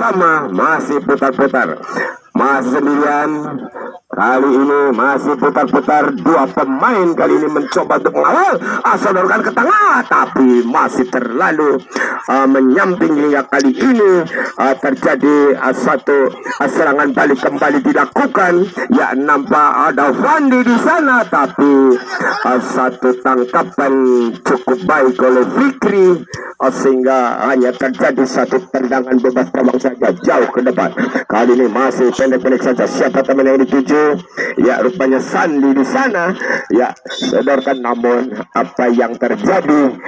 sama, masih putar-putar, masih sendirian. Kali ini masih putar-putar, dua pemain kali ini mencoba untuk mengawal, sodorkan ke tengah, tapi masih terlalu menyamping hingga kali ini terjadi satu serangan balik kembali dilakukan. Ya, nampak ada Fandi di sana, tapi satu tangkapan cukup baik oleh Fikri sehingga hanya terjadi satu tendangan bebas gawang saja jauh ke depan. Kali ini masih pendek-pendek saja. Siapa teman yang dituju? Ya, rupanya Sandi di sana. Ya, sodorkan, namun apa yang terjadi?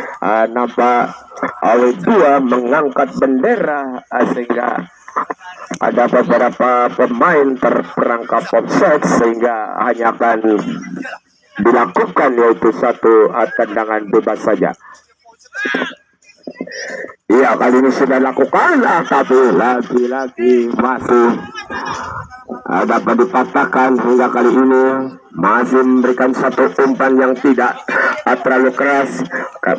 Nampak AW2 mengangkat bendera sehingga ada beberapa pemain terperangkap offside sehingga hanya akan dilakukan yaitu satu tendangan bebas saja. Iya, kali ini sudah lakukan, tapi lagi-lagi masih dapat dipatahkan hingga kali ini masih memberikan satu umpan yang tidak terlalu keras.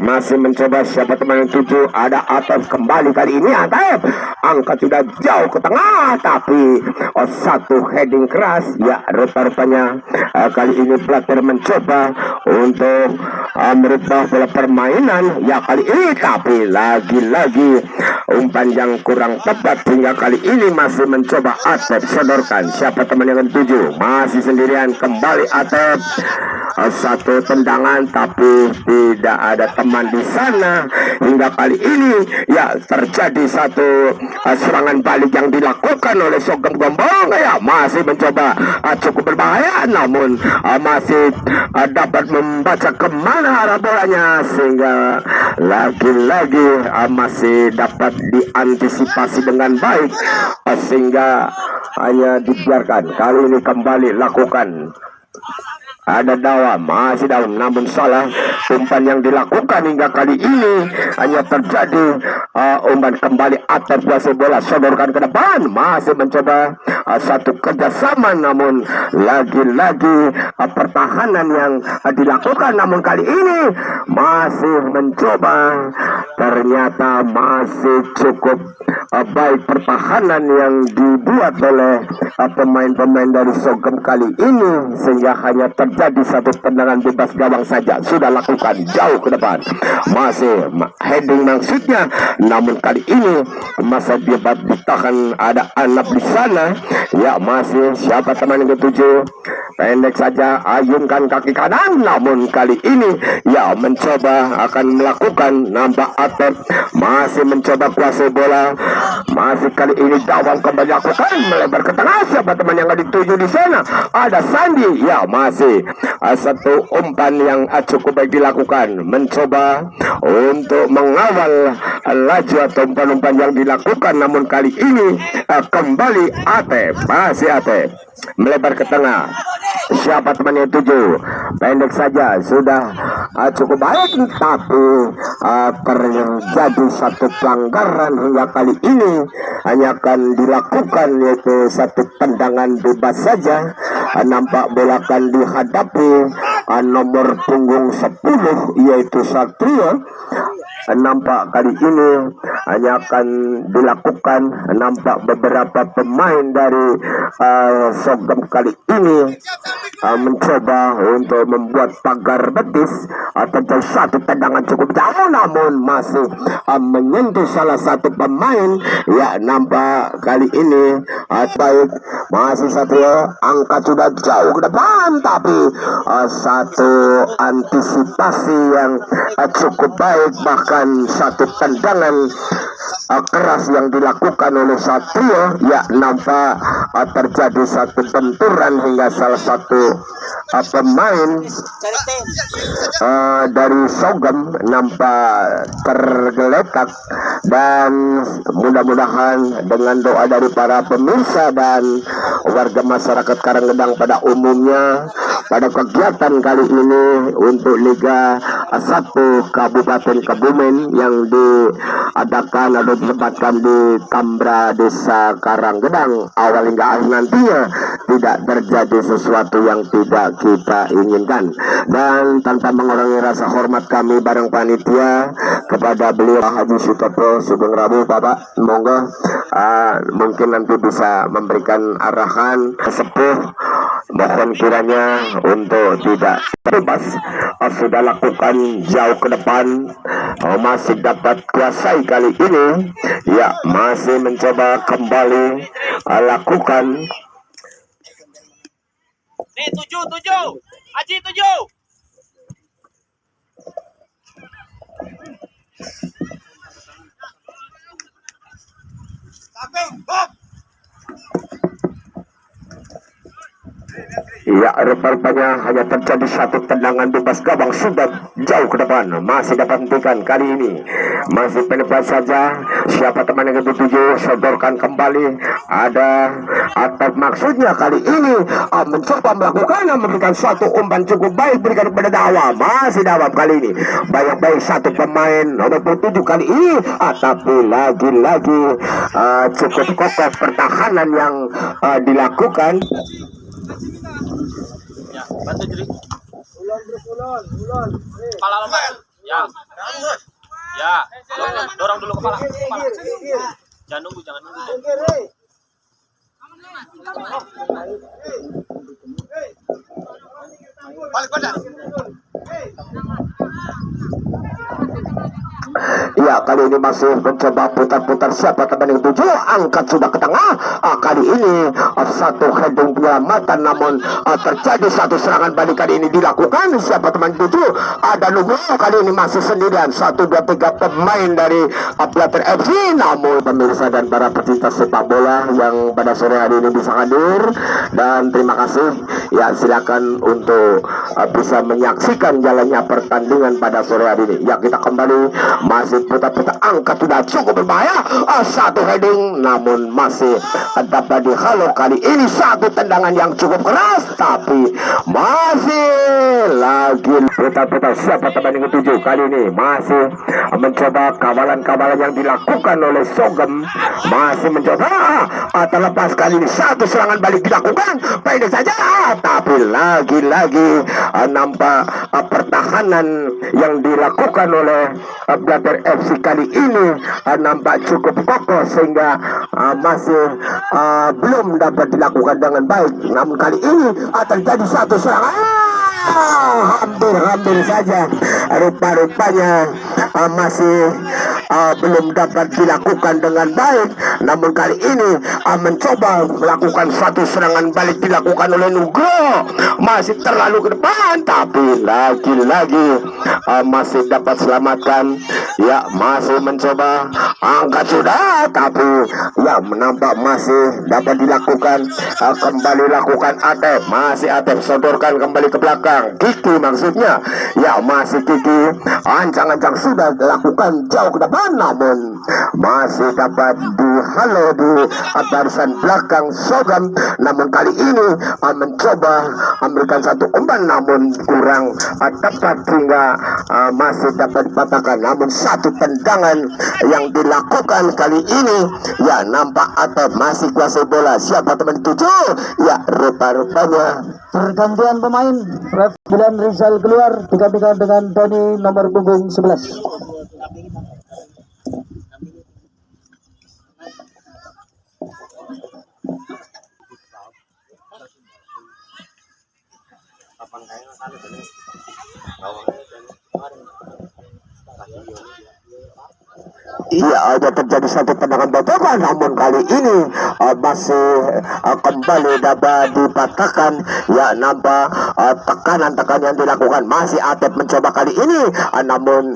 Masih mencoba siapa teman yang tuju, ada Atef kembali kali ini. Atef angkat sudah jauh ke tengah, tapi satu heading keras. Ya, rupa-rupanya kali ini pelatih mencoba untuk merubah pola permainan. Ya, kali ini tapi lagi-lagi umpan yang kurang tepat hingga kali ini masih mencoba Atef sodorkan. Siapa teman yang tuju, masih sendirian kembali Atef. Satu tendangan tapi tidak ada teman di sana hingga kali ini. Ya, terjadi satu serangan balik yang dilakukan oleh Sogem Gombong. Ya, masih mencoba cukup berbahaya, namun masih dapat membaca kemana arah bolanya sehingga lagi-lagi masih dapat diantisipasi dengan baik sehingga hanya dibiarkan. Kali ini kembali lakukan. Ada Dawa, masih dalam, namun salah umpan yang dilakukan hingga kali ini hanya terjadi umpan kembali atas kuasa bola, sodorkan ke depan, masih mencoba satu kerjasama, namun lagi-lagi pertahanan yang dilakukan, namun kali ini masih mencoba, ternyata masih cukup baik pertahanan yang dibuat oleh pemain-pemain dari Sogem kali ini sehingga hanya terjadi satu tendangan bebas gawang saja. Sudah lakukan jauh ke depan, masih heading maksudnya, namun kali ini masa bebas ditahan. Ada Anap di sana. Ya, masih siapa teman yang ketujuh, pendek saja, ayunkan kaki kanan, namun kali ini ya mencoba akan melakukan. Nampak Atep masih mencoba kuasai bola, masih kali ini Dawang kembali lakukan melebar ke tengah. Siapa teman yang dituju di sana? Ada Sandi. Ya, masih satu umpan yang cukup baik dilakukan, mencoba untuk mengawal laju atau umpan-umpan yang dilakukan, namun kali ini kembali Atep, masih Atep melebar ke tengah. Siapa teman yang tuju? Pendek saja, sudah cukup baik, tapi terjadi satu pelanggaran hingga kali ini hanya akan dilakukan yaitu satu tendangan bebas saja. Nampak bola akan dihadapi nomor punggung 10 yaitu Satrio. Nampak kali ini hanya akan dilakukan. Nampak beberapa pemain dari Sogem kali ini mencoba untuk membuat pagar betis atau satu tendangan cukup jauh, namun masih menyentuh salah satu pemain. Ya, nampak kali ini baik, masih Satrio angkat sudah jauh ke depan, tapi satu antisipasi yang cukup baik, bahkan satu tendangan keras yang dilakukan oleh Satrio. Ya, nampak terjadi satu benturan hingga salah satu pemain dari Sogem nampak tergeletak, dan mudah-mudahan dengan doa dari para pemirsa dan warga masyarakat Karanggedang pada umumnya pada kegiatan kali ini untuk Liga 1 Kabupaten Kebumen yang diadakan atau ditempatkan di Tambra Desa Karanggedang. Awal hingga akhir nantinya tidak terjadi sesuatu yang tidak kita inginkan. Dan tanpa mengurangi rasa hormat kami bareng panitia kepada beliau Haji Sutopo Sugeng Rabu, Bapak monggo mungkin nanti bisa memberikan arahan sepuh, mohon kiranya untuk tidak bebas sudah lakukan jauh ke depan, masih dapat kuasai kali ini, ya masih mencoba kembali lakukan. Nih 7 Haji 7. Ya, rupanya hanya terjadi satu tendangan bebas gawang sudah jauh ke depan, masih dapat hentikan kali ini, masih penepat saja. Siapa teman yang ketujuh, sodorkan kembali, ada atau maksudnya kali ini mencoba melakukan memberikan suatu umpan cukup baik berikan kepada Dawa, masih Dawa kali ini baik-baik satu pemain nomor 7 kali ini, tapi lagi-lagi cukup kokoh pertahanan yang dilakukan. Ya, bantu jadi. Ulon. Kepala lemah. Ya. Ya, dorong dulu kepala. Jangan nunggu. Balik badan. Ya, kali ini masih mencoba putar-putar. Siapa teman yang 7, angkat sudah ke tengah. Kali ini satu heading penyelamatan, namun terjadi satu serangan balik kali ini dilakukan. Siapa teman 7, ada Nugroho kali ini masih sendirian. 1, 2, 3 pemain dari Blatter FC. Namun pemirsa dan para pecinta sepak bola yang pada sore hari ini bisa hadir, dan terima kasih. Ya, silakan untuk bisa menyaksikan jalannya pertandingan pada sore hari ini. Ya, kita kembali masih putar-putar, angkat sudah cukup berbahaya. Satu heading namun masih dapat dihalau. Kali ini satu tendangan yang cukup keras, tapi masih lagi putar-putar. Siapa teman yang 7 kali ini masih mencoba kawalan-kawalan yang dilakukan oleh Sogem, masih mencoba terlepas. Kali ini satu serangan balik dilakukan, pendek saja, tapi lagi-lagi nampak pertahanan yang dilakukan oleh Blatter FC kali ini nampak cukup kokoh sehingga masih belum dapat dilakukan dengan baik. Namun kali ini terjadi satu serangan hampir saja, rupa-rupanya masih belum dapat dilakukan dengan baik. Namun kali ini mencoba melakukan satu serangan balik dilakukan oleh Nugroho, masih terlalu ke depan, tapi lagi-lagi masih dapat selamatkan. Ya, masih mencoba angkat sudah, tapi ya menampak masih dapat dilakukan. Kembali lakukan Atep, masih Atep sodorkan kembali ke belakang. Kiki maksudnya, ya masih Kiki ancang-ancang sudah dilakukan jauh ke depan, namun masih dapat dihalau di barisan belakang Sogam. Namun kali ini mencoba memberikan satu umpan, namun kurang tepat sehingga masih dapat dipatahkan. Namun satu tendangan yang dilakukan kali ini, ya nampak atau masih kuasai bola. Siapa teman 7? Ya, rupa-rupanya pergantian pemain. Ref Gilan Rizal keluar digantikan dengan Doni nomor punggung 11. Iya, ada terjadi satu tendangan bajakan, namun kali ini masih kembali dapat dipatahkan. Ya, nampak tekanan-tekanan yang dilakukan. Masih Atep mencoba kali ini, namun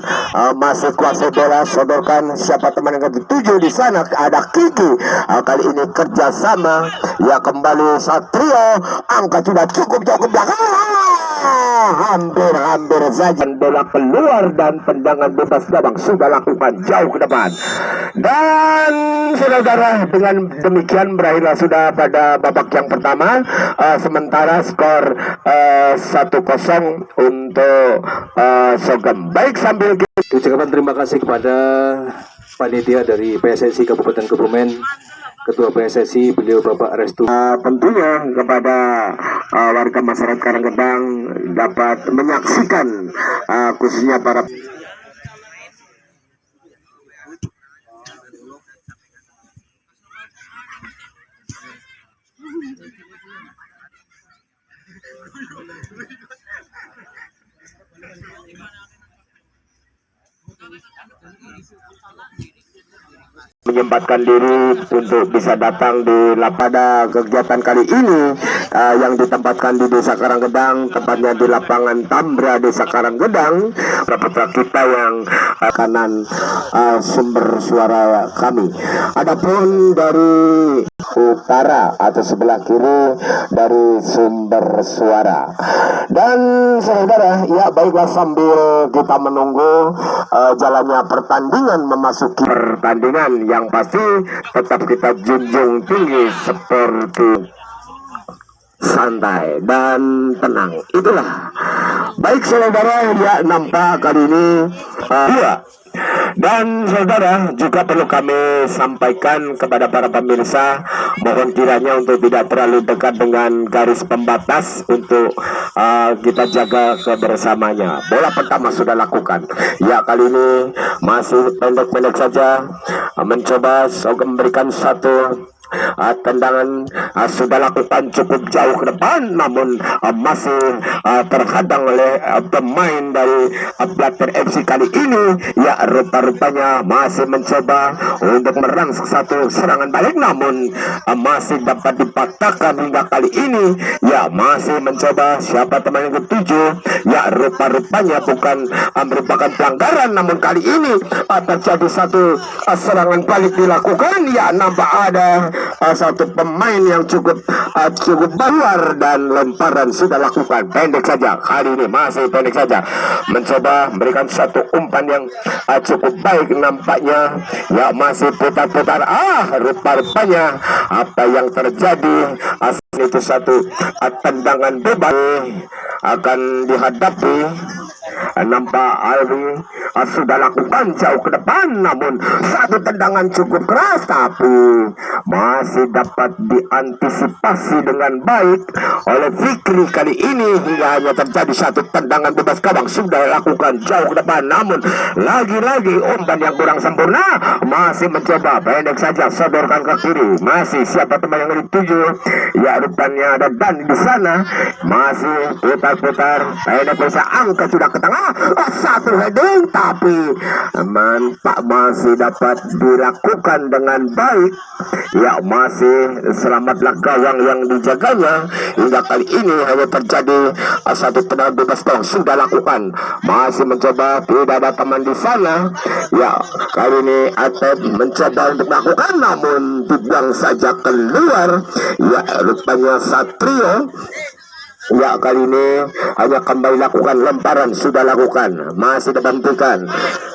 masih kuasai bola, sodorkan. Siapa teman yang ke-7 di sana? Ada Kiki. Kali ini kerjasama. Ya, kembali Satrio, angka sudah cukup jauh ke belakang. hampir saja bola keluar dan tendangan bebas gawang sudah lakukan jauh ke depan. Dan saudara, dengan demikian berakhirlah sudah pada babak yang pertama. Sementara skor 1-0 untuk Sogem. Baik, sambil ucapkan terima kasih kepada panitia dari PSSI Kabupaten Kebumen, Ketua PSSI beliau Bapak Restu. Tentunya kepada warga masyarakat Karanggedang dapat menyaksikan khususnya para menyempatkan diri untuk bisa datang di pada kegiatan kali ini yang ditempatkan di Desa Karanggedang, tepatnya di lapangan Tambra Desa Karanggedang. Putra kita yang kanan sumber suara kami. Adapun dari utara atau sebelah kiri dari sumber suara. Dan saudara, ya baiklah, sambil kita menunggu jalannya pertandingan memasuki pertandingan yang pasti tetap kita junjung tinggi seperti santai dan tenang. Itulah. Baik saudara, ya nampak kali ini dua. Dan saudara, juga perlu kami sampaikan kepada para pemirsa, mohon kiranya untuk tidak terlalu dekat dengan garis pembatas untuk kita jaga kebersamanya. Bola pertama sudah lakukan. Ya, kali ini masih pendek-pendek saja, mencoba Sogem memberikan satu tendangan sudah lakukan cukup jauh ke depan, namun masih terhadang oleh pemain dari Blatter FC kali ini. Ya, rupa-rupanya masih mencoba untuk merangsek satu serangan balik, namun masih dapat dipatahkan hingga kali ini. Ya, masih mencoba siapa teman yang ketujuh. Ya, rupa-rupanya bukan merupakan pelanggaran, namun kali ini terjadi satu serangan balik dilakukan. Ya, nampak ada satu pemain yang cukup luar dan lemparan sudah lakukan. Pendek saja kali ini, masih pendek saja, mencoba memberikan satu umpan yang cukup baik nampaknya. Ya, masih putar-putar. Rupa-rupanya apa yang terjadi itu satu tendangan bebas akan dihadapi. Nampak Alwi sudah lakukan jauh ke depan, namun satu tendangan cukup keras, tapi masih dapat diantisipasi dengan baik oleh Fikri kali ini hingga hanya terjadi satu tendangan bebas gawang sudah lakukan jauh ke depan, namun lagi-lagi umpan yang kurang sempurna. Masih mencoba pendek saja, sodorkan ke kiri. Masih siapa teman yang dituju? Ya, rupanya ada Dan di sana. Masih putar-putar pendek bisa angka sudah ke tengah, satu heading, tapi nampak masih dapat dilakukan dengan baik. Ya, masih selamatlah gawang yang dijaganya hingga kali ini hanya terjadi satu tendangan bebas gawang sudah lakukan. Masih mencoba, tidak ada teman di sana. Ya, kali ini Atep mencoba untuk melakukan, namun dibuang saja keluar. Ya, rupanya Satrio. Ya, kali ini hanya kembali lakukan lemparan sudah lakukan, masih dihentikan.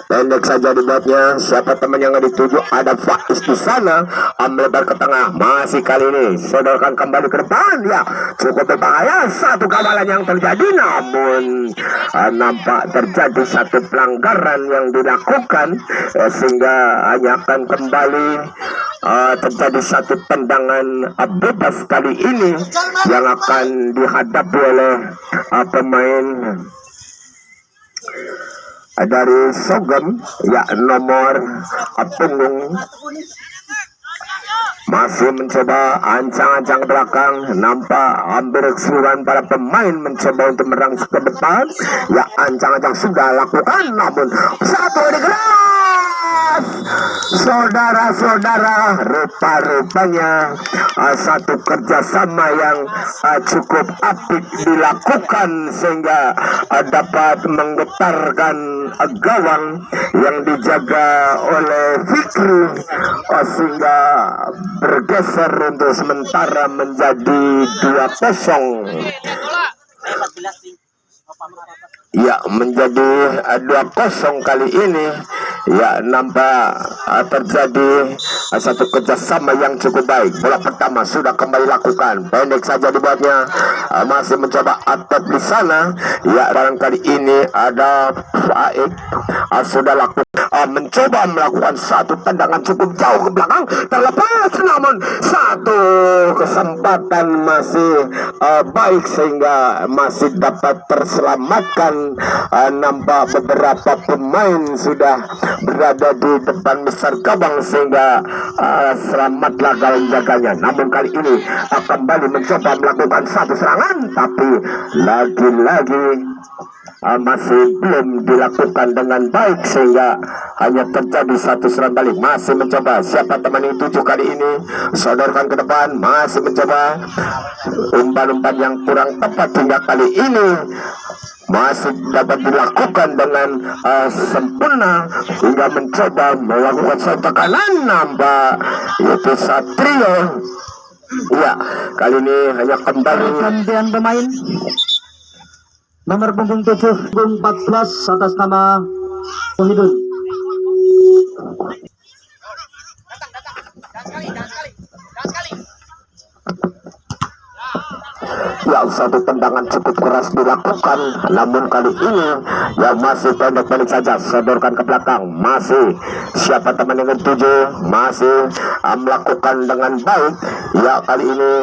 Pendek saja dibuatnya. Siapa teman yang dituju? Ada Faiz di sana, melebar ke tengah. Masih kali ini sodorkan kembali ke depan. Ya, cukup berbahaya satu kawalan yang terjadi, namun nampak terjadi satu pelanggaran yang dilakukan sehingga hanya akan kembali terjadi satu tendangan bebas kali ini yang akan dihadapi oleh pemain dari Sogem. Ya, nomor punggung masih mencoba ancang-ancang ke belakang. Nampak hampir keseluruhan para pemain mencoba untuk merangsek ke depan. Ya, ancang-ancang sudah lakukan, namun satu keras. Saudara-saudara, rupa-rupanya satu kerjasama yang cukup apik dilakukan sehingga dapat menggetarkan gawang yang dijaga oleh Fikri sehingga bergeser untuk sementara menjadi 2-0. ya menjadi 2-0 kali ini. Ya nampak terjadi satu kerjasama yang cukup baik. Bola pertama sudah kembali lakukan, pendek saja dibuatnya, masih mencoba atap di sana. Ya barangkali ini ada Faik sudah lakukan, mencoba melakukan satu tendangan cukup jauh ke belakang, terlepas, namun satu kesempatan masih baik sehingga masih dapat terselamatkan. Nampak beberapa pemain sudah berada di depan besar gawang sehingga selamatlah gawang jaganya. Namun kali ini kembali mencoba melakukan satu serangan, tapi lagi-lagi masih belum dilakukan dengan baik sehingga hanya terjadi satu serangan balik. Masih mencoba, siapa teman itu 7 kali ini, sodorkan ke depan, masih mencoba umpan-umpan yang kurang tepat hingga kali ini masih dapat dilakukan dengan sempurna hingga mencoba melakukan satu tekanan. Nampak itu Satrio. Ya kali ini hanya kembali Gantian pemain nomor punggung 7 punggung 14 atas nama Wahidun. yang satu tendangan cukup keras dilakukan, namun kali ini yang masih pendek-pendek saja, sodorkan ke belakang. Masih siapa teman dengan 7 masih melakukan dengan baik. Ya kali ini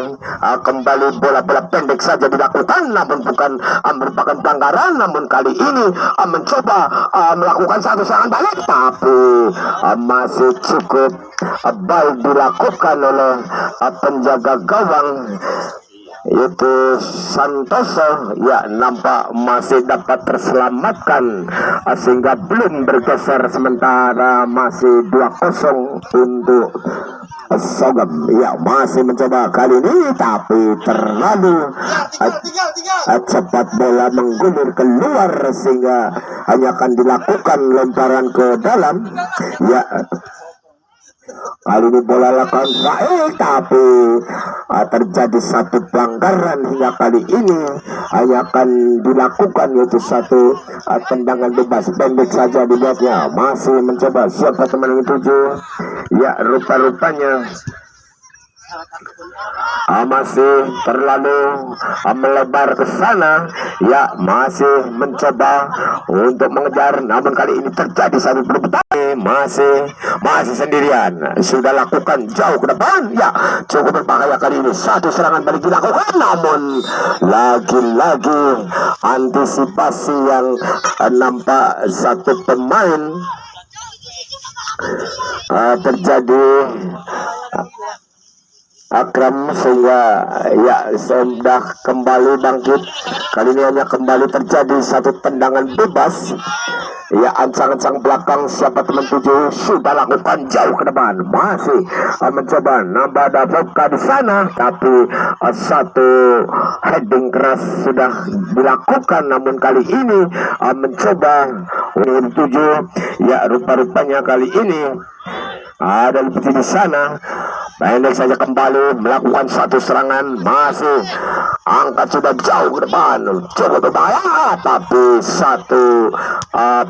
kembali bola-bola pendek saja dilakukan, namun bukan merupakan pelanggaran. Namun kali ini mencoba melakukan satu serangan balik, tapi masih cukup baik dilakukan oleh penjaga gawang itu Santoso. Ya nampak masih dapat terselamatkan sehingga belum bergeser, sementara masih 2-0 untuk Sogem. Ya masih mencoba kali ini, tapi terlalu cepat bola menggulir keluar sehingga hanya akan dilakukan lemparan ke dalam. Ya kali ini bola lakukan baik, tapi terjadi satu pelanggaran hingga kali ini hanya akan dilakukan, yaitu satu tendangan bebas pendek saja dibuatnya. Masih mencoba siapa teman yang 7. Ya rupa-rupanya masih terlalu melebar ke sana. Ya masih mencoba untuk mengejar, namun kali ini terjadi satu perebutan. Masih sendirian, sudah lakukan jauh ke depan. Ya cukup berbahaya kali ini, satu serangan balik dilakukan, namun lagi-lagi antisipasi yang nampak satu pemain terjadi Akram sehingga ya sudah kembali bangkit. Kali ini hanya kembali terjadi satu tendangan bebas. Ya ancang-ancang belakang siapa teman 7 sudah lakukan jauh ke depan, masih mencoba nambah Davoka di sana, tapi satu heading keras sudah dilakukan. Namun kali ini mencoba 7. Ya rupa-rupanya kali ini ada lebih di sana. Pendek saja kembali melakukan satu serangan, masih angkat sudah jauh ke depan, cukup berbahaya, tapi satu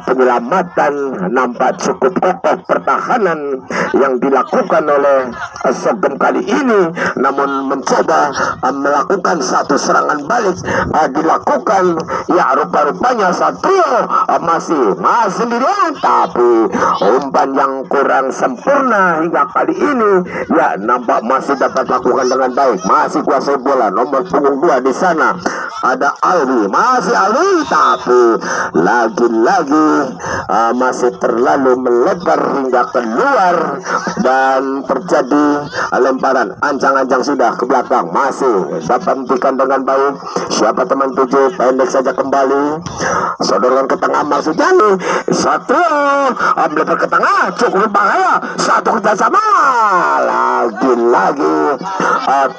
penyelamatan nampak cukup kokoh pertahanan yang dilakukan oleh Sogem kali ini. Namun mencoba melakukan satu serangan balik dilakukan. Ya rupa-rupanya Satrio masih sendirian, tapi umpan yang kurang sempurna hingga kali ini. Ya nampak masih dapat lakukan dengan baik, masih kuasai bola. Nomor punggung 2 di sana ada Alwi, masih Alwi, tapi lagi-lagi masih terlalu melebar hingga keluar dan terjadi lemparan ancang-ancang sudah ke belakang. Masih dapat hentikan dengan baik siapa teman 7, pendek saja kembali, sodorkan ke tengah Marsudani. Satrio melebar ke tengah, cukup berbahaya, satu kerjasama. Lagi-lagi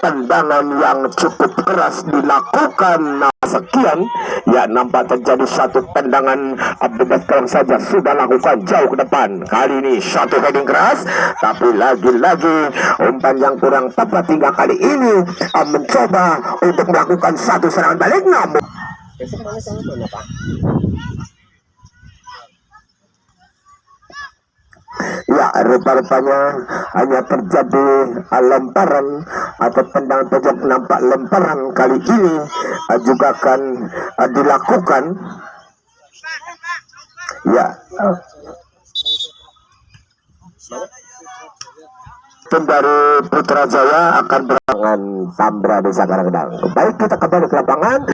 tendangan yang cukup keras dilakukan. Sekian ya nampak terjadi satu tendangan bebas kelam saja sudah lakukan jauh ke depan. Kali ini satu heading keras, tapi lagi-lagi umpan yang kurang tepat hingga kali ini mencoba untuk melakukan satu serangan balik, namun Ya, rupa-rupanya hanya terjadi lemparan atau tendang pojok. Nampak lemparan kali ini juga akan dilakukan. Ya, tim dari Putra Jaya akan berangan Tambra Desa Karangkedang. Baik, kita kembali ke lapangan.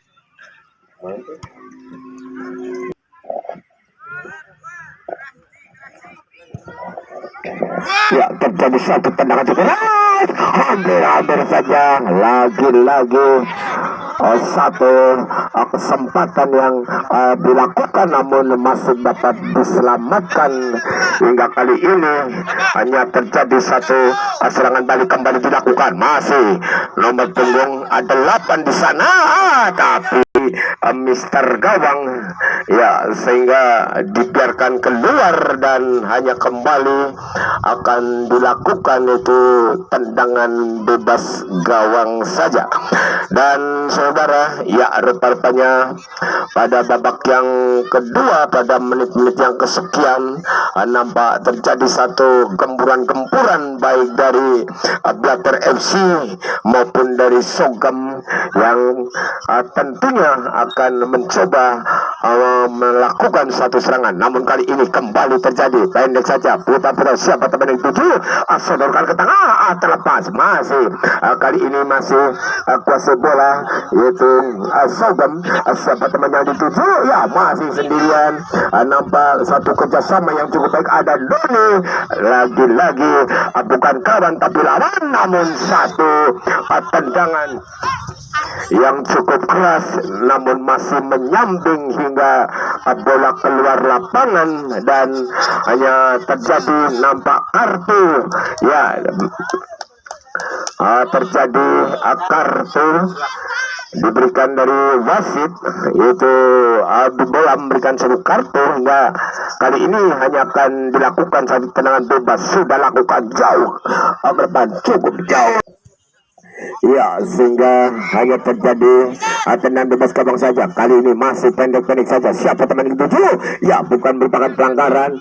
Ya, terjadi satu tendangan cukup keras. Hampir saja lagi-lagi satu kesempatan yang dilakukan, namun masih dapat diselamatkan. Hingga kali ini hanya terjadi satu serangan balik kembali dilakukan. Masih nomor punggung 8 di sana, tapi Mister Gawang ya, sehingga dibiarkan keluar dan hanya kembali akan dilakukan itu tendangan bebas gawang saja. Dan saudara, ya rupa-rupanya pada babak yang kedua, pada menit-menit yang kesekian, nampak terjadi satu gempuran-gempuran baik dari Blatter FC maupun dari Sogam yang tentunya akan mencoba melakukan satu serangan. Namun kali ini kembali terjadi pendek saja, putar-putar siapa teman yang tuju, sodorkan ke tengah, terlepas. Masih kali ini masih kuasa bola, yaitu Sogam. Siapa teman yang dituju, ya masih sendirian. Nampak satu kerjasama yang cukup baik. Ada Doni, lagi-lagi bukan kawan tapi lawan, namun satu tendangan yang cukup keras, namun masih menyambing hingga bola keluar lapangan dan hanya terjadi nampak kartu. Ya, terjadi kartu diberikan dari wasit, yaitu bola memberikan satu kartu. Hingga kali ini hanya akan dilakukan satu tendangan bebas. Sudah lakukan jauh, berban cukup jauh. Ya, sehingga hanya terjadi tendangan bebas gawang saja. Kali ini masih pendek-pendek saja. Siapa teman yang dituju? Ya, bukan merupakan pelanggaran.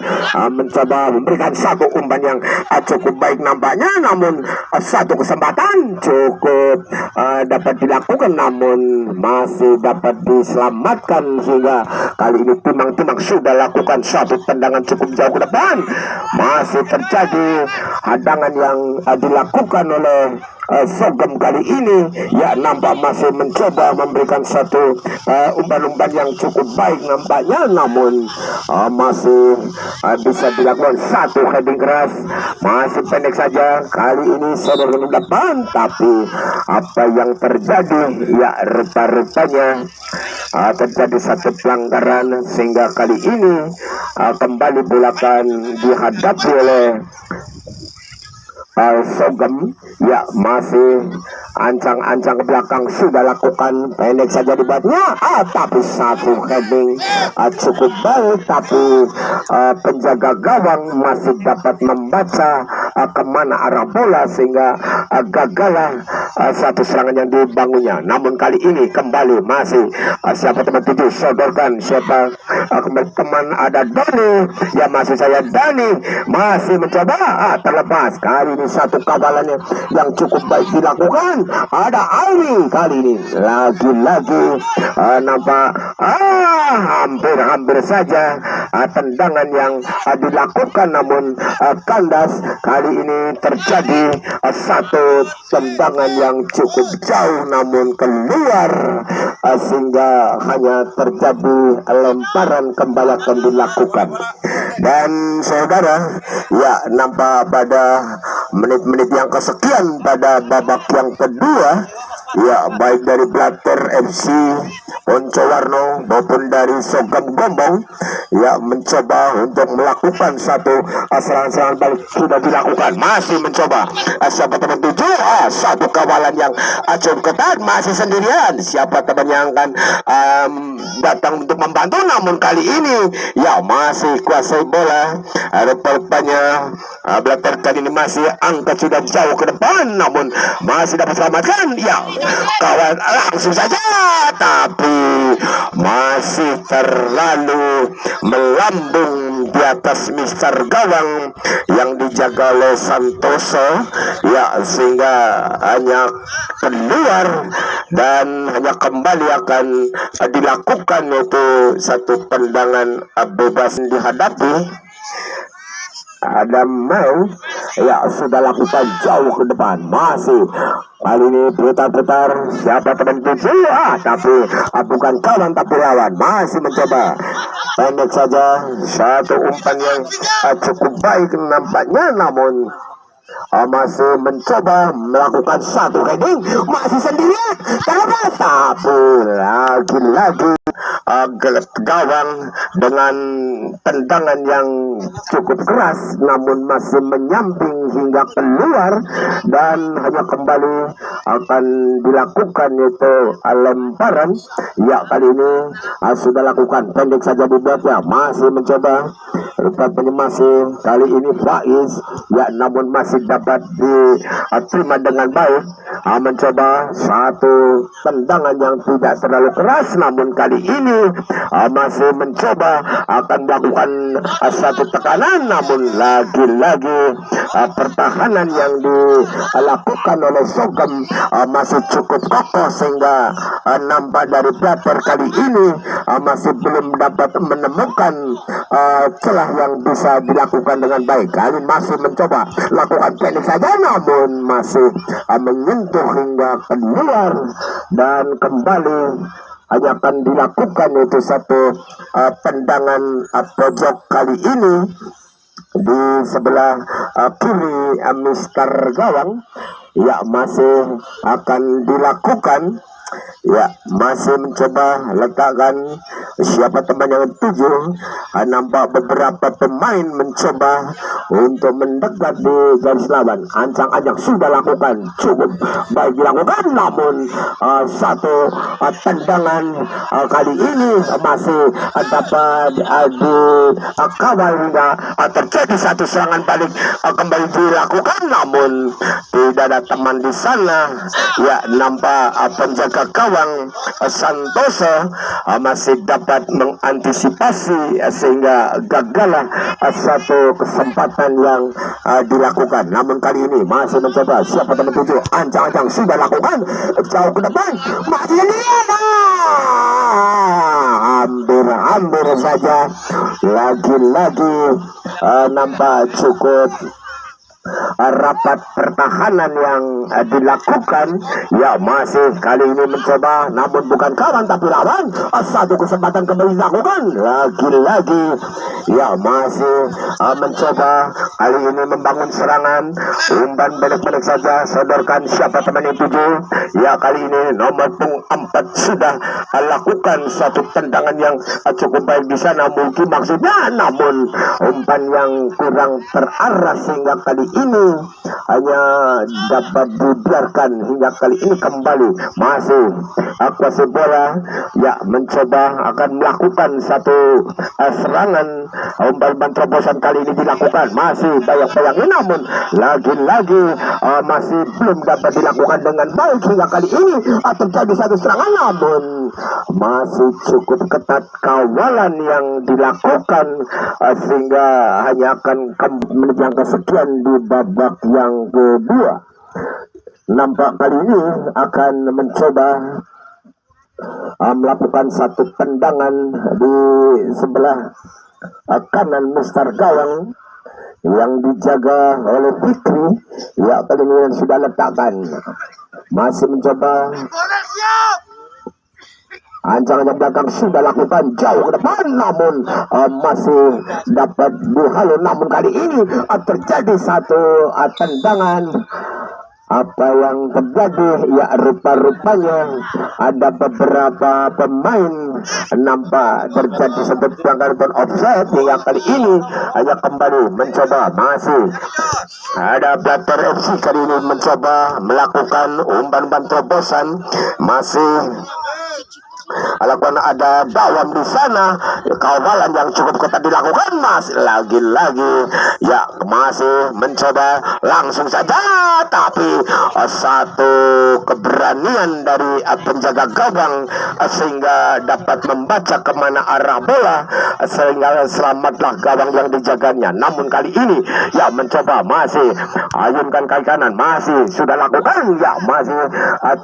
Mencoba memberikan satu umpan yang cukup baik nampaknya, namun satu kesempatan cukup dapat dilakukan, namun masih dapat diselamatkan. Sehingga kali ini Timang-Timang sudah lakukan satu tendangan cukup jauh ke depan. Masih terjadi hadangan yang dilakukan oleh Sogam kali ini. Ya, nampak masih mencoba memberikan satu umpan-umpan yang cukup baik nampaknya, namun masih bisa dilakukan satu heading keras. Masih pendek saja kali ini sodor ke depan, tapi apa yang terjadi? Ya, rupa-rupanya terjadi satu pelanggaran, sehingga kali ini kembali bola akan dihadapi oleh Sogam. Ya, masih ancang-ancang ke belakang, sudah lakukan pendek saja dibuatnya, tapi satu heading cukup baik, tapi penjaga gawang masih dapat membaca kemana arah bola, sehingga gagallah satu serangan yang dibangunnya. Namun kali ini kembali masih siapa teman tuju, sodorkan siapa teman, ada Doni. Ya, masih saya Dani, masih mencoba, terlepas. Kali ini satu kawalannya yang cukup baik dilakukan. Ada Aini, kali ini lagi-lagi nampak hampir saja tendangan yang dilakukan, namun kandas. Kali ini terjadi satu tendangan yang cukup jauh, namun keluar, sehingga hanya terjadi lemparan kembali akan dilakukan. Dan saudara, ya, nampak pada menit-menit yang kesekian pada babak yang kedua, ya, baik dari Blatter FC Poncowarno maupun dari Sogam Gombong, ya, mencoba untuk melakukan satu serangan-serangan balik sudah dilakukan. Masih mencoba siapa teman tuju, satu kawalan yang cukup ketat, masih sendirian. Siapa teman yang akan datang untuk membantu, namun kali ini ya masih kuasai bola. Rupanya Blatter kali ini masih angkat sudah jauh ke depan. depan, namun masih dapat selamatkan. Ya, kawan langsung saja, tapi masih terlalu melambung di atas Mister Gawang yang dijaga oleh Santoso. Ya, sehingga hanya keluar dan hanya kembali akan dilakukan itu satu tendangan bebas dihadapi. Ada mau, ya sudah lakukan jauh ke depan, masih kali ini putar-putar siapa teman tujuh, tapi bukan kawan tapi lawan, masih mencoba pendek saja, satu umpan yang cukup baik nampaknya, namun masih mencoba melakukan satu heading, masih sendirian, terlepas, tapi lagi-lagi gawang dengan tendangan yang cukup keras, namun masih menyamping hingga keluar dan hanya kembali akan dilakukan itu lemparan. Ya, kali ini sudah lakukan pendek saja dibuatnya, masih mencoba rupanya masih kali ini Faiz, ya, namun masih dapat diterima dengan baik, mencoba satu tendangan yang tidak terlalu keras, namun kali ini masih mencoba akan melakukan satu tekanan, namun lagi-lagi pertahanan yang dilakukan oleh Sogem masih cukup kokoh, sehingga nampak dari Blatter kali ini masih belum dapat menemukan celah yang bisa dilakukan dengan baik. Kali masih mencoba lakukan pendek saja, namun masih menyentuh hingga keluar dan kembali hanya akan dilakukan itu satu tendangan pojok kali ini di sebelah kiri Mister Gawang. Ya, masih akan dilakukan. Ya, masih mencoba letakkan siapa teman yang tujuh. Nampak beberapa pemain mencoba untuk mendekat di garis lawan. Ancang-ancang sudah lakukan, cukup baik dilakukan, namun satu tendangan kali ini masih dapat dikawal hingga terjadi satu serangan balik kembali dilakukan, namun tidak ada teman di sana. Ya, nampak penjaga gawang Santoso masih dapat mengantisipasi sehingga gagallah satu kesempatan yang dilakukan. Namun kali ini masih mencoba siapa teman tujuh, ancang-ancang sudah lakukan jauh ke depan, masih sendirian, hampir saja, lagi-lagi nampak cukup rapat pertahanan yang dilakukan. Ya, masih kali ini mencoba, namun bukan kawan tapi lawan, satu kesempatan kembali dilakukan lagi-lagi. Ya, masih mencoba kali ini membangun serangan, umpan pendek-pendek saja, sodorkan siapa teman yang tujuh. Ya, kali ini nomor punggung 4 sudah lakukan satu tendangan yang cukup baik di sana mungkin maksudnya, namun umpan yang kurang terarah sehingga kali ini hanya dapat dibiarkan hingga kali ini kembali masih kuasa bola. Ya, mencoba akan melakukan satu serangan, umpan terobosan kali ini dilakukan, masih bayang-bayangin, namun lagi-lagi masih belum dapat dilakukan dengan baik hingga kali ini terjadi satu serangan, namun masih cukup ketat kawalan yang dilakukan sehingga hanya akan menjadi kesekian di babak yang kedua. Nampak kali ini akan mencoba melakukan satu tendangan di sebelah kanan Mister Gawang yang dijaga oleh Fikri. Ya, kali ini sudah letakkan, masih mencoba ancaman belakang sudah lakukan jauh ke depan, namun masih dapat dihalau, namun kali ini terjadi satu tendangan. Apa yang terjadi? Ya, rupa-rupanya ada beberapa pemain nampak terjadi satu pelanggaran offside hingga kali ini hanya kembali mencoba. Masih ada Blatter FC kali ini mencoba melakukan umpan-umpan terobosan, masih Lakukan ada dawam di sana, kawalan yang cukup ketat dilakukan, masih lagi-lagi ya masih mencoba langsung saja, tapi satu keberanian dari penjaga gawang sehingga dapat membaca kemana arah bola, sehingga selamatlah gawang yang dijaganya. Namun kali ini ya mencoba masih ayunkan kaki kanan, masih sudah lakukan ya masih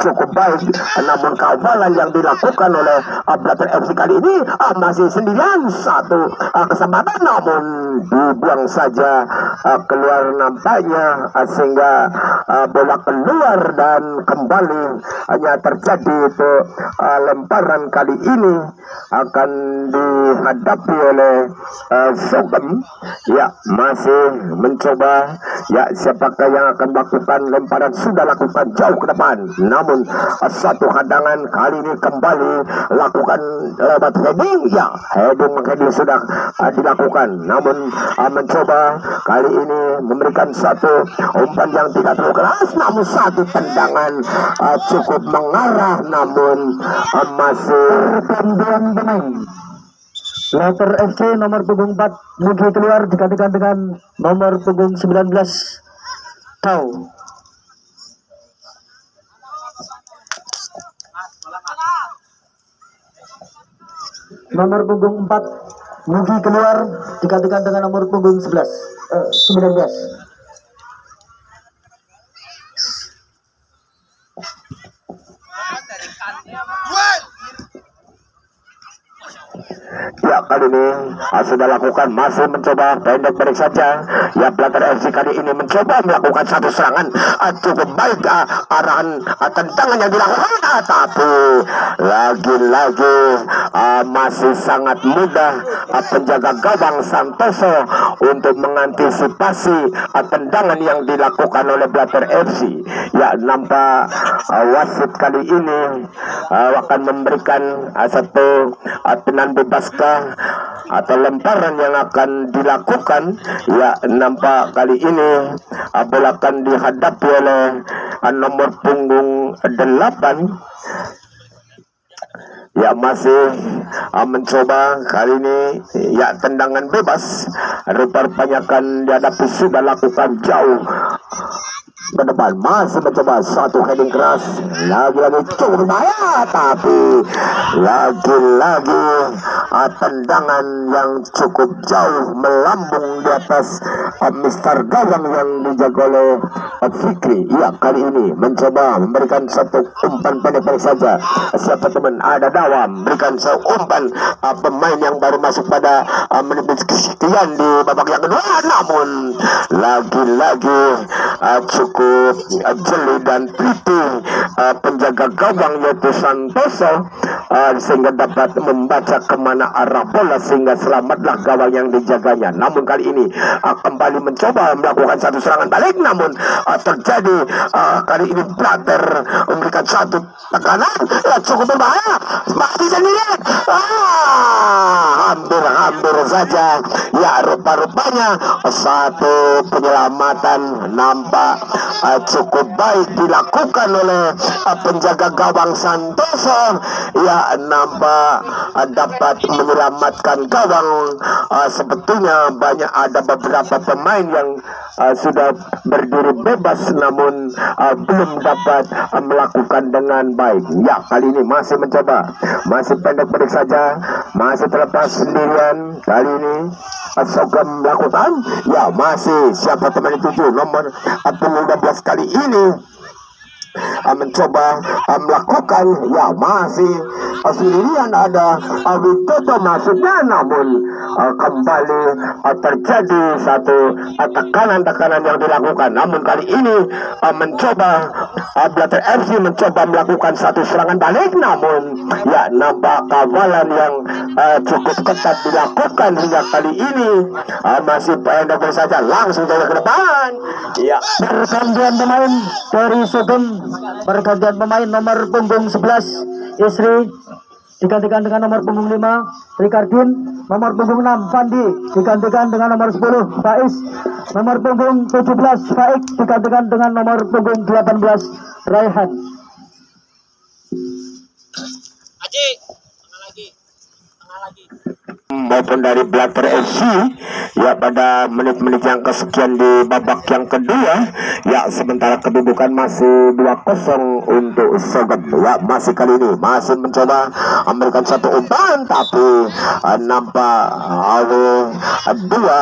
cukup baik, namun kawalan yang dilakukan oleh Blatter FC kali ini masih sendirian, satu kesempatan namun dibuang saja keluar nampaknya, sehingga bola keluar dan kembali hanya terjadi itu lemparan kali ini akan dihadapi oleh Sugeng. Ya masih mencoba ya siapakah yang akan melakukan lemparan, sudah lakukan jauh ke depan, namun satu hadangan kali ini kembali lakukan lewat heading, ya heading sudah dilakukan, namun mencoba kali ini memberikan satu umpan yang tidak terlalu keras, namun satu tendangan cukup mengarah, namun masih perpanjangan pemain Blatter FC nomor punggung 4 Mugi keluar digantikan dengan nomor punggung 19 Tau. Nomor punggung 4 Mugi keluar digantikan dengan nomor punggung 19. Ya kali ini sudah lakukan, masih mencoba pendek saja. Ya Blatter FC kali ini mencoba melakukan satu serangan cukup baik, arahan tendangan yang dilakukan, tapi lagi-lagi masih sangat mudah penjaga gawang Santoso untuk mengantisipasi tendangan yang dilakukan oleh Blatter FC. Ya nampak wasit kali ini akan memberikan satu tenan bebaskah atau lemparan yang akan dilakukan. Ya nampak kali ini bola akan dihadapi oleh nomor punggung 8. Ya masih mencoba kali ini ya tendangan bebas, rupa-rupanya akan dihadapi, sudah lakukan jauh ke depan, masih mencoba satu heading keras, lagi-lagi cukup berbahaya, tapi lagi-lagi tendangan yang cukup jauh melambung di atas Mister gawang yang dijaga oleh Fikri. Ya kali ini mencoba memberikan satu umpan pendek saja. Siapa teman, ada Dawam berikan satu umpan pemain yang baru masuk pada menit kesekian di babak yang kedua, namun lagi-lagi cukup jeli dan teliti penjaga gawang yaitu Santoso, sehingga dapat membaca kemana arah bola sehingga selamatlah gawang yang dijaganya. Namun kali ini kembali mencoba melakukan satu serangan balik, namun terjadi kali ini Blatter memberikan satu tekanan cukup berbahaya, mati sendirian, hampir saja. Ya rupa-rupanya satu penyelamatan nampak cukup baik dilakukan oleh penjaga gawang Santoso. Ya nampak dapat menyelamatkan gawang. Sebetulnya ada beberapa pemain yang sudah berdiri bebas, namun belum dapat melakukan dengan baik. Ya kali ini masih mencoba, masih pendek saja, masih terlepas sendirian. Kali ini Sugeng melakukan, ya masih siapa teman itu nomor 12 kali ini mencoba melakukan, ya masih sendirian ada Widodo masuknya, namun kembali terjadi satu tekanan yang dilakukan. Namun kali ini mencoba Blatter FC mencoba melakukan satu serangan balik, namun ya nampak kawalan yang cukup ketat dilakukan hingga kali ini masih pendek saja, langsung saja ke depan. Ya pergantian pemain dari Sugeng, pergantian pemain nomor punggung 11 Isri digantikan dengan nomor punggung 5 Ricardin, nomor punggung 6 Fandi digantikan dengan nomor 10 Faiz, nomor punggung 17 Faik digantikan dengan nomor punggung 18 Raihan. lagi. Tengah lagi. Tengah lagi. Maupun dari Blatter FC ya pada menit-menit yang kesekian di babak yang kedua ya, sementara kedudukan masih 2-0 untuk Sogem ya. Masih kali ini masih mencoba memberikan satu umpan, tapi nampak dua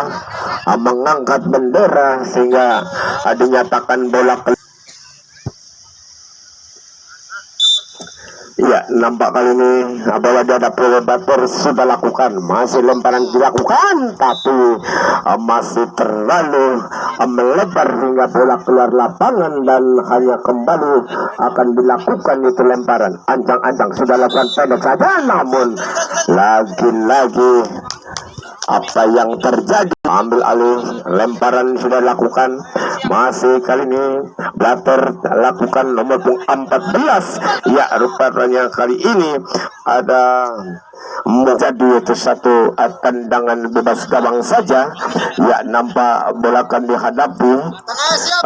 mengangkat bendera sehingga dinyatakan bola ya. Nampak kali ini bahwa dia ada Predator sudah lakukan, masih lemparan dilakukan, tapi masih terlalu melebar hingga bola keluar lapangan dan hanya kembali akan dilakukan itu lemparan. Ancang-ancang sudah lakukan pendek saja, namun lagi-lagi apa yang terjadi, ambil alih, lemparan sudah dilakukan. Masih kali ini Blatter lakukan nomor 14 ya. Rupanya kali ini ada menjadi itu satu tendangan bebas gawang saja ya. Nampak bola akan dihadapi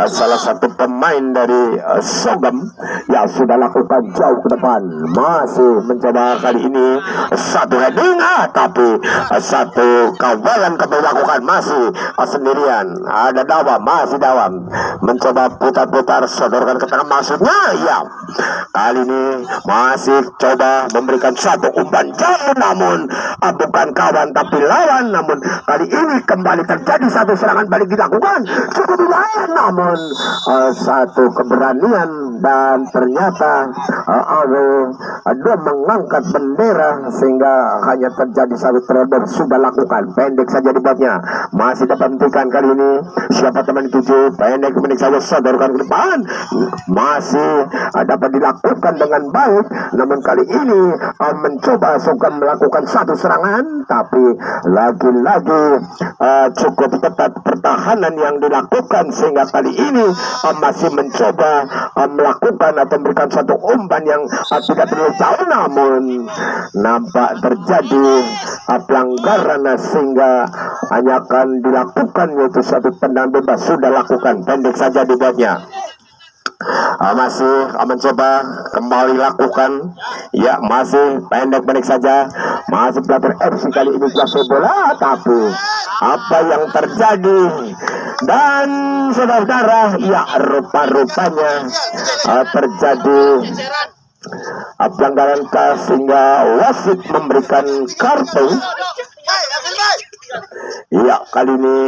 salah satu pemain dari Sogem ya, sudah lakukan jauh ke depan, masih mencoba kali ini satu heading, tapi satu kawalan kembali lakukan, masih sendirian. Ada Dawam, masih Dawam mencoba putar-putar, sodorkan ke tengah maksudnya ya. Kali ini masih coba memberikan satu umpan jauh, namun bukan kawan tapi lawan. Namun kali ini kembali terjadi satu serangan balik dilakukan, cukup lumayan, namun satu keberanian dan ternyata dia mengangkat bendera sehingga hanya terjadi satu trader sudah lakukan. Pendek saja dibuatnya, masih dapat hentikan kali ini. Siapa teman tujuh, pendek saja sodorkan ke depan, masih dapat dilakukan dengan baik. Namun kali ini mencoba Sogem melakukan satu serangan, tapi lagi-lagi cukup ketat pertahanan yang dilakukan sehingga kali ini masih mencoba melakukan atau memberikan satu umpan yang tidak terlalu jauh, namun nampak terjadi pelanggaran sehingga hanya akan dilakukan yaitu satu tendangan bebas sudah lakukan. Pendek saja dibuatnya, masih mencoba kembali lakukan ya, masih pendek-pendek saja, masih Blatter FC kali ini kuasai bola, tapi apa yang terjadi dan saudara-saudara ya, rupa-rupanya terjadi pelanggaran sehingga wasit memberikan kartu ya. Kali ini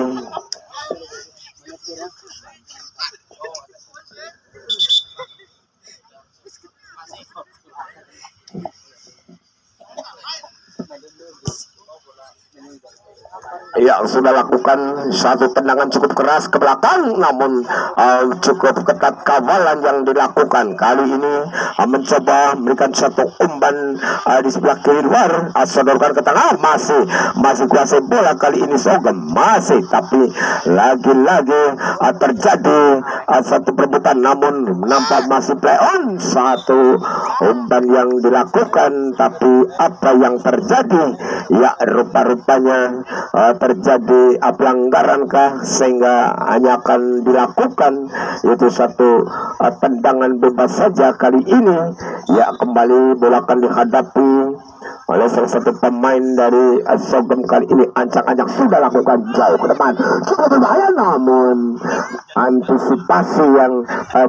ya sudah lakukan satu tendangan cukup keras ke belakang, namun cukup ketat kawalan yang dilakukan. Kali ini mencoba memberikan satu umpan di sebelah kiri luar, sodorkan ke tengah, masih kuasai bola kali ini Sogem, masih, tapi lagi-lagi terjadi satu perebutan, namun nampak masih play on. Satu umpan yang dilakukan, tapi apa yang terjadi ya, rupa-rupanya terjadi pelanggaran kah sehingga hanya akan dilakukan yaitu satu tendangan bebas saja. Kali ini ya, kembali bola akan dihadapi oleh salah satu pemain dari Sogem. Kali ini ancang-ancang sudah lakukan jauh ke depan, cukup berbahaya, namun antisipasi yang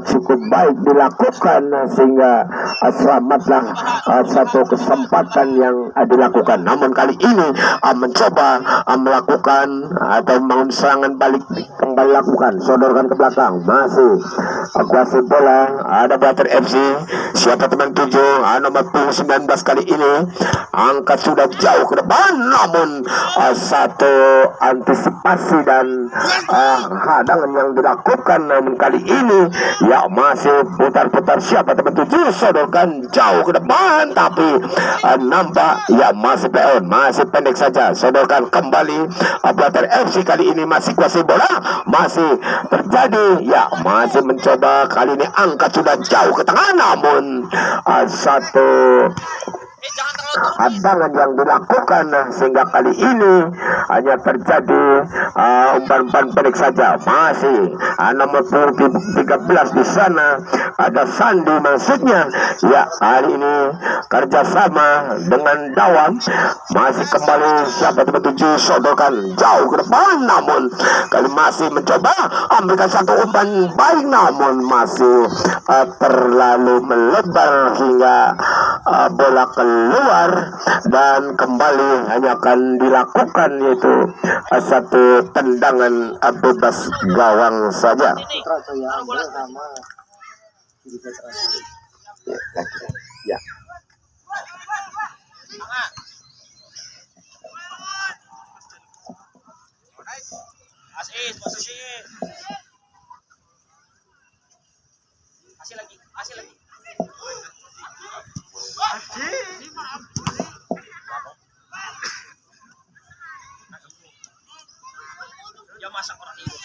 cukup baik dilakukan sehingga selamatlah satu kesempatan yang dilakukan. Namun kali ini mencoba melakukan atau membangun serangan balik, kembali lakukan, sodorkan ke belakang, masih kuasai bola. Ada Blatter FC, siapa teman 7 nomor 19 kali ini angkat sudah jauh ke depan, namun satu antisipasi dan hadangan yang dilakukan. Namun kali ini ya, masih putar-putar, siapa teman 7 sodorkan jauh ke depan, tapi nampak ya masih play on, masih pendek saja, sodorkan kembali. Blatter FC kali ini masih kuasai bola, masih terjadi ya, masih mencoba kali ini angkat sudah jauh ke tengah, namun satu hadangan yang dilakukan sehingga kali ini hanya terjadi umpan-umpan pendek saja. Masih nomor 13 di sana ada Sandi maksudnya. Ya, kali ini kerjasama dengan Dawang. Masih kembali siapa tertuju sodorkan jauh ke depan, namun kali masih mencoba memberikan satu umpan baik, namun masih terlalu melebar hingga bola keluar dan kembali hanya akan dilakukan yaitu satu tendangan bebas gawang saja. Ya. Asis, posisi. Kasih lagi. Ya masak orang itu.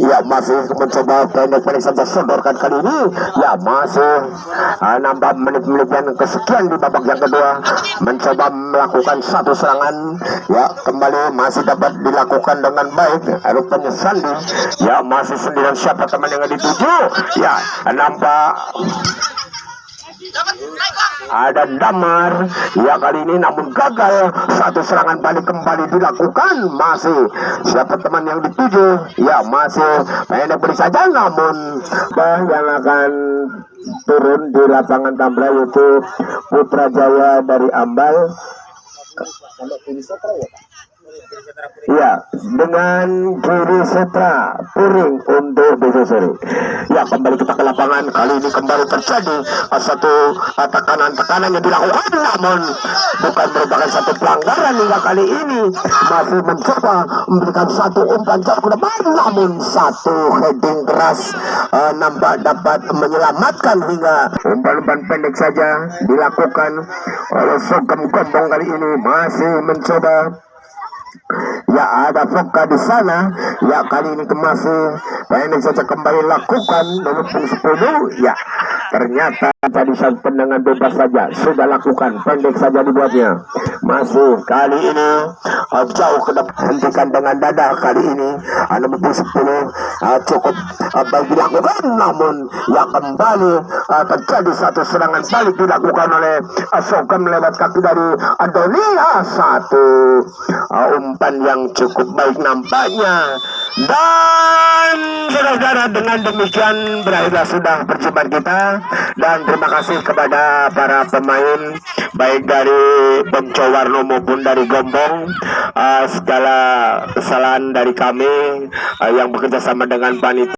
Ya, masih mencoba pendek-pendek saja sodorkan kali ini. Ya, masih nambah menit-menit yang kesekian di babak yang kedua, mencoba melakukan satu serangan. Ya, kembali masih dapat dilakukan dengan baik. Rupanya Sandi. Ya, masih sendirian siapa teman yang dituju. Ya, nampak ada Damar. Ya, kali ini namun gagal. Satu serangan balik kembali dilakukan. Masih siapa teman yang dituju. Ya, masih pendek beri saja, namun yang akan turun di lapangan tambra yaitu Putra Jaya dari Ambal. Ya, dengan Giri Setra Puring untuk besok sore. Ya, kembali kita ke lapangan. Kali ini kembali terjadi satu tekanan-tekanan yang dilakukan, namun bukan merupakan satu pelanggaran hingga kali ini. Masih mencoba memberikan satu umpan jauh ke depan, namun satu heading keras nampak dapat menyelamatkan hingga umpan-umpan pendek saja dilakukan oleh Sogem Gombong kali ini. Masih mencoba. Ya, ada Foka di sana. Ya, kali ini masih pendek saja kembali lakukan nomor 10. Ya, ternyata tadi satu tendangan bebas saja sudah lakukan, pendek saja dibuatnya. Masih kali ini jauh ke depan, hentikan dengan dada. Kali ini nomor 10 cukup baik dilakukan, namun ya kembali terjadi satu serangan balik dilakukan oleh Sogem lewat kaki dari Adonia. Satu umpan yang cukup baik nampaknya. Dan saudara-saudara, dengan demikian berakhirlah sudah perjumpaan kita, dan terima kasih kepada para pemain baik dari Boncowarno maupun dari Gombong. Segala kesalahan dari kami yang bekerja sama dengan panitia